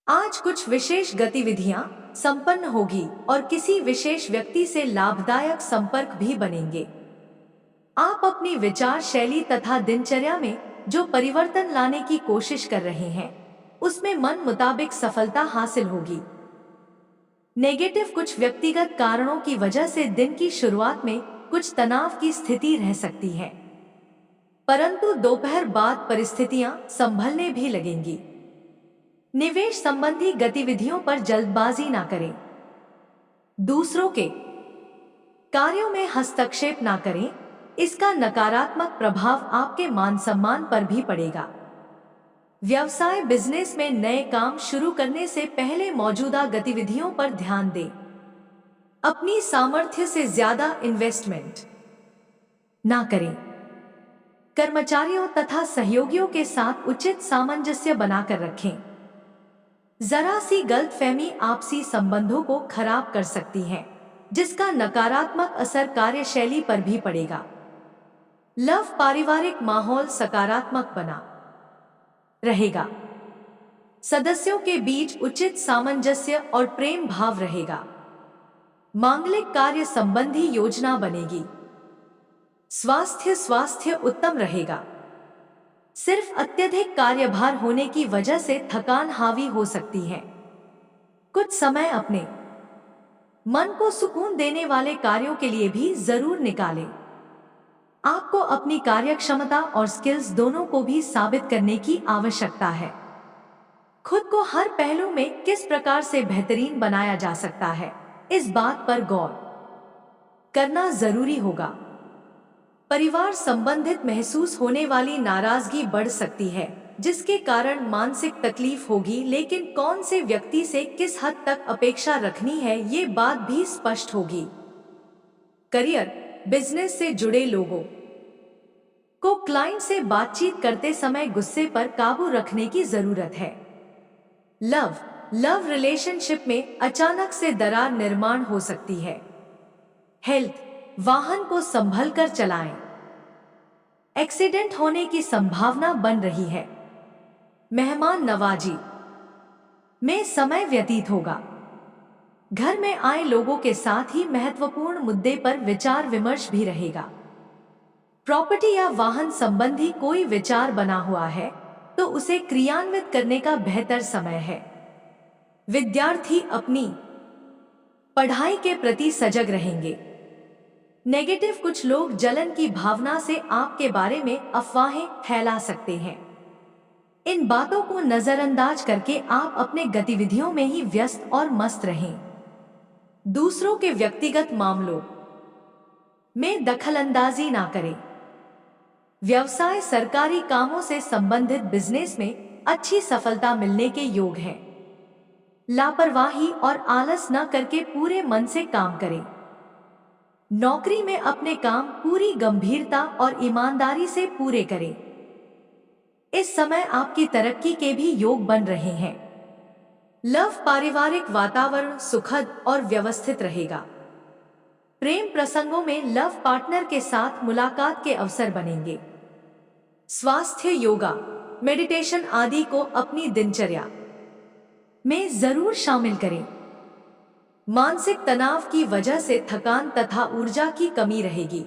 आज कुछ विशेष गतिविधियां संपन्न होगी और किसी विशेष व्यक्ति से लाभदायक संपर्क भी बनेंगे। आप अपनी विचार शैली तथा दिनचर्या में जो परिवर्तन लाने की कोशिश कर रहे हैं, उसमें मन मुताबिक सफलता हासिल होगी। नेगेटिव कुछ व्यक्तिगत कारणों की वजह से दिन की शुरुआत में कुछ तनाव की स्थिति रह सकती है, परंतु दोपहर बाद परिस्थितियां संभलने भी लगेंगी। निवेश संबंधी गतिविधियों पर जल्दबाजी ना करें। दूसरों के कार्यों में हस्तक्षेप ना करें, इसका नकारात्मक प्रभाव आपके मान सम्मान पर भी पड़ेगा। व्यवसाय बिजनेस में नए काम शुरू करने से पहले मौजूदा गतिविधियों पर ध्यान दें। अपनी सामर्थ्य से ज्यादा इन्वेस्टमेंट ना करें। कर्मचारियों तथा सहयोगियों के साथ उचित सामंजस्य बनाकर रखें। जरा सी गलतफहमी आपसी संबंधों को खराब कर सकती है, जिसका नकारात्मक असर कार्यशैली पर भी पड़ेगा। लव पारिवारिक माहौल सकारात्मक बना रहेगा। सदस्यों के बीच उचित सामंजस्य और प्रेम भाव रहेगा। मांगलिक कार्य संबंधी योजना बनेगी। स्वास्थ्य उत्तम रहेगा। सिर्फ अत्यधिक कार्यभार होने की वजह से थकान हावी हो सकती है। कुछ समय अपने मन को सुकून देने वाले कार्यों के लिए भी जरूर निकालें। आपको अपनी कार्यक्षमता और स्किल्स दोनों को भी साबित करने की आवश्यकता है। खुद को हर पहलू में किस प्रकार से बेहतरीन बनाया जा सकता है, इस बात पर गौर करना जरूरी होगा। परिवार संबंधित महसूस होने वाली नाराजगी बढ़ सकती है, जिसके कारण मानसिक तकलीफ होगी, लेकिन कौन से व्यक्ति से किस हद तक अपेक्षा रखनी है, ये बात भी स्पष्ट होगी। करियर बिजनेस से जुड़े लोगों को क्लाइंट से बातचीत करते समय गुस्से पर काबू रखने की जरूरत है। लव रिलेशनशिप में अचानक से दरार निर्माण हो सकती है। हेल्थ वाहन को संभल कर चलाएं। एक्सीडेंट होने की संभावना बन रही है। मेहमान नवाजी में समय व्यतीत होगा। घर में आए लोगों के साथ ही महत्वपूर्ण मुद्दे पर विचार विमर्श भी रहेगा। प्रॉपर्टी या वाहन संबंधी कोई विचार बना हुआ है तो उसे क्रियान्वित करने का बेहतर समय है। विद्यार्थी अपनी पढ़ाई के प्रति सजग रहेंगे। नेगेटिव कुछ लोग जलन की भावना से आपके बारे में अफवाहें फैला सकते हैं। इन बातों को नजरअंदाज करके आप अपने गतिविधियों में ही व्यस्त और मस्त रहें। दूसरों के व्यक्तिगत मामलों में दखलंदाजी ना करें। व्यवसाय सरकारी कामों से संबंधित बिजनेस में अच्छी सफलता मिलने के योग हैं। लापरवाही और आलस न करके पूरे मन से काम करें। नौकरी में अपने काम पूरी गंभीरता और ईमानदारी से पूरे करें। इस समय आपकी तरक्की के भी योग बन रहे हैं। लव पारिवारिक वातावरण सुखद और व्यवस्थित रहेगा। प्रेम प्रसंगों में लव पार्टनर के साथ मुलाकात के अवसर बनेंगे। स्वास्थ्य योगा मेडिटेशन आदि को अपनी दिनचर्या में जरूर शामिल करें। मानसिक तनाव की वजह से थकान तथा ऊर्जा की कमी रहेगी।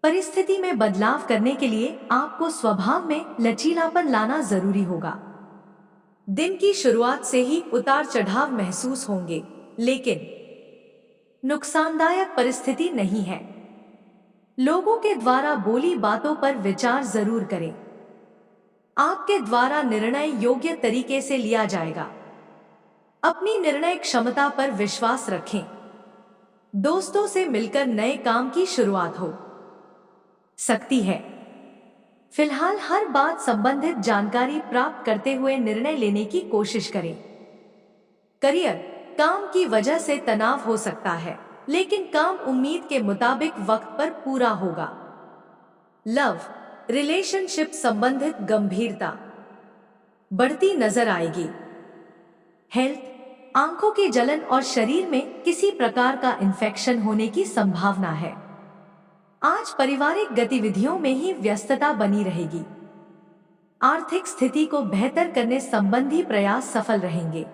परिस्थिति में बदलाव करने के लिए आपको स्वभाव में लचीलापन लाना जरूरी होगा। दिन की शुरुआत से ही उतार चढ़ाव महसूस होंगे, लेकिन नुकसानदायक परिस्थिति नहीं है। लोगों के द्वारा बोली बातों पर विचार जरूर करें। आपके द्वारा निर्णय योग्य तरीके से लिया जाएगा। अपनी निर्णय क्षमता पर विश्वास रखें। दोस्तों से मिलकर नए काम की शुरुआत हो सकती है। फिलहाल हर बात संबंधित जानकारी प्राप्त करते हुए निर्णय लेने की कोशिश करें। करियर काम की वजह से तनाव हो सकता है, लेकिन काम उम्मीद के मुताबिक वक्त पर पूरा होगा। लव रिलेशनशिप संबंधित गंभीरता बढ़ती नजर आएगी। हेल्थ आंखों की जलन और शरीर में किसी प्रकार का इन्फेक्शन होने की संभावना है। आज पारिवारिक गतिविधियों में ही व्यस्तता बनी रहेगी। आर्थिक स्थिति को बेहतर करने संबंधी प्रयास सफल रहेंगे।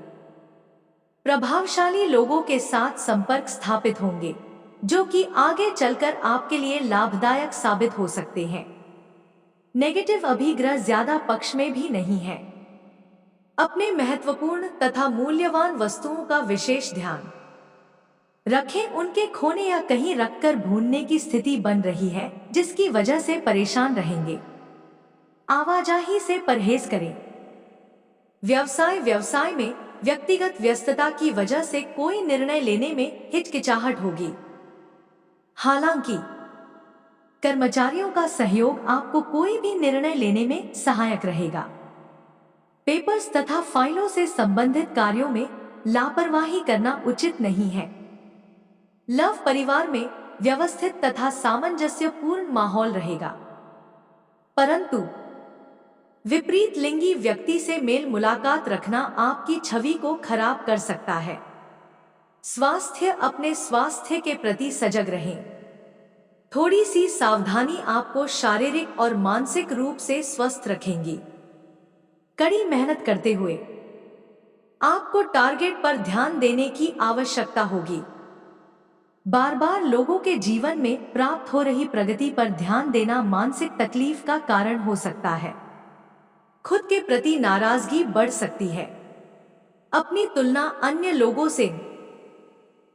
प्रभावशाली लोगों के साथ संपर्क स्थापित होंगे, जो कि आगे चलकर आपके लिए लाभदायक साबित हो सकते हैं। नेगेटिव अभिग्रह ज्यादा पक्ष में भी नहीं है। अपने महत्वपूर्ण तथा मूल्यवान वस्तुओं का विशेष ध्यान रखें। उनके खोने या कहीं रखकर भूलने की स्थिति बन रही है, जिसकी वजह से परेशान रहेंगे। आवाजाही से परहेज करें। व्यवसाय में व्यक्तिगत व्यस्तता की वजह से कोई निर्णय लेने में हिचकिचाहट होगी। हालांकि कर्मचारियों का सहयोग आपको कोई भी निर्णय लेने में सहायक रहेगा। पेपर्स तथा फाइलों से संबंधित कार्यों में लापरवाही करना उचित नहीं है। लव परिवार में व्यवस्थित तथा सामंजस्यपूर्ण माहौल रहेगा, परंतु विपरीत लिंगी व्यक्ति से मेल मुलाकात रखना आपकी छवि को खराब कर सकता है। अपने स्वास्थ्य के प्रति सजग रहें। थोड़ी सी सावधानी आपको शारीरिक और मानसिक रूप से स्वस्थ रखेंगी। कड़ी मेहनत करते हुए आपको टारगेट पर ध्यान देने की आवश्यकता होगी। बार बार लोगों के जीवन में प्राप्त हो रही प्रगति पर ध्यान देना मानसिक तकलीफ का कारण हो सकता है। खुद के प्रति नाराजगी बढ़ सकती है। अपनी तुलना अन्य लोगों से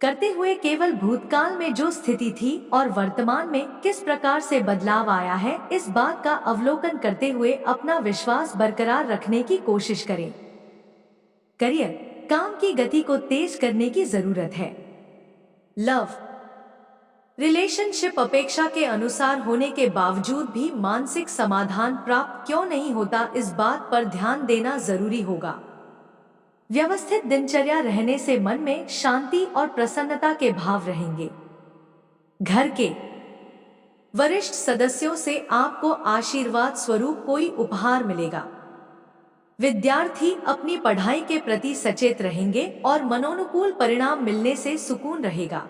करते हुए केवल भूतकाल में जो स्थिति थी और वर्तमान में किस प्रकार से बदलाव आया है, इस बात का अवलोकन करते हुए अपना विश्वास बरकरार रखने की कोशिश करें। करियर, काम की गति को तेज करने की जरूरत है। लव रिलेशनशिप अपेक्षा के अनुसार होने के बावजूद भी मानसिक समाधान प्राप्त क्यों नहीं होता, इस बात पर ध्यान देना जरूरी होगा। व्यवस्थित दिनचर्या रहने से मन में शांति और प्रसन्नता के भाव रहेंगे। घर के वरिष्ठ सदस्यों से आपको आशीर्वाद स्वरूप कोई उपहार मिलेगा। विद्यार्थी अपनी पढ़ाई के प्रति सचेत रहेंगे और मनोनुकूल परिणाम मिलने से सुकून रहेगा।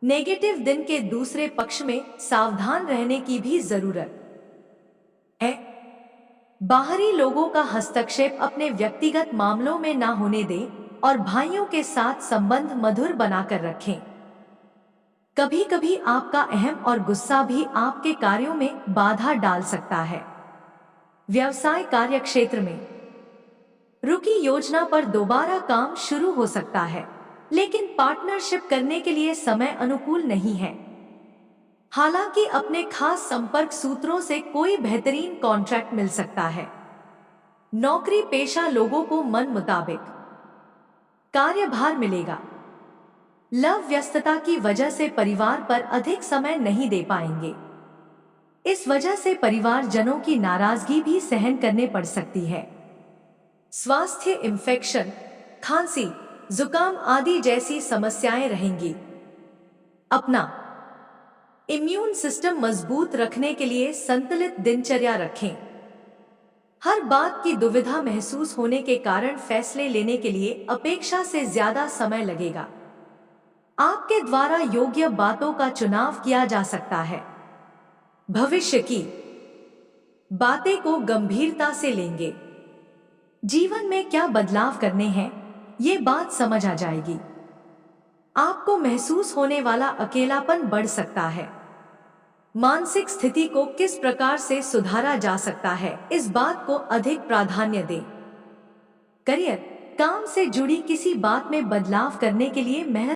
नेगेटिव दिन के दूसरे पक्ष में सावधान रहने की भी जरूरत है। बाहरी लोगों का हस्तक्षेप अपने व्यक्तिगत मामलों में ना होने दें और भाइयों के साथ संबंध मधुर बनाकर रखें। कभी कभी आपका अहम और गुस्सा भी आपके कार्यों में बाधा डाल सकता है। व्यवसाय कार्यक्षेत्र में रुकी योजना पर दोबारा काम शुरू हो सकता है, लेकिन पार्टनरशिप करने के लिए समय अनुकूल नहीं है। हालांकि अपने खास संपर्क सूत्रों से कोई बेहतरीन कॉन्ट्रैक्ट मिल सकता है। नौकरी पेशा लोगों को मन मुताबिक कार्यभार मिलेगा। लव व्यस्तता की वजह से परिवार पर अधिक समय नहीं दे पाएंगे। इस वजह से परिवारजनों की नाराजगी भी सहन करने पड़ सकती है। स्वास्थ्य, इन्फेक्शन, खांसी, जुकाम आदि जैसी समस्याएं रहेंगी। अपना इम्यून सिस्टम मजबूत रखने के लिए संतुलित दिनचर्या रखें। हर बात की दुविधा महसूस होने के कारण फैसले लेने के लिए अपेक्षा से ज्यादा समय लगेगा। आपके द्वारा योग्य बातों का चुनाव किया जा सकता है। भविष्य की बातें को गंभीरता से लेंगे। जीवन में क्या बदलाव करने हैं, ये बात समझ आ जाएगी। आपको महसूस होने वाला अकेलापन बढ़ सकता है। मानसिक स्थिति को किस प्रकार से सुधारा जा सकता है, इस बात को अधिक प्राधान्य दें। करियर, काम से जुड़ी किसी बात में बदलाव करने के लिए मेहनत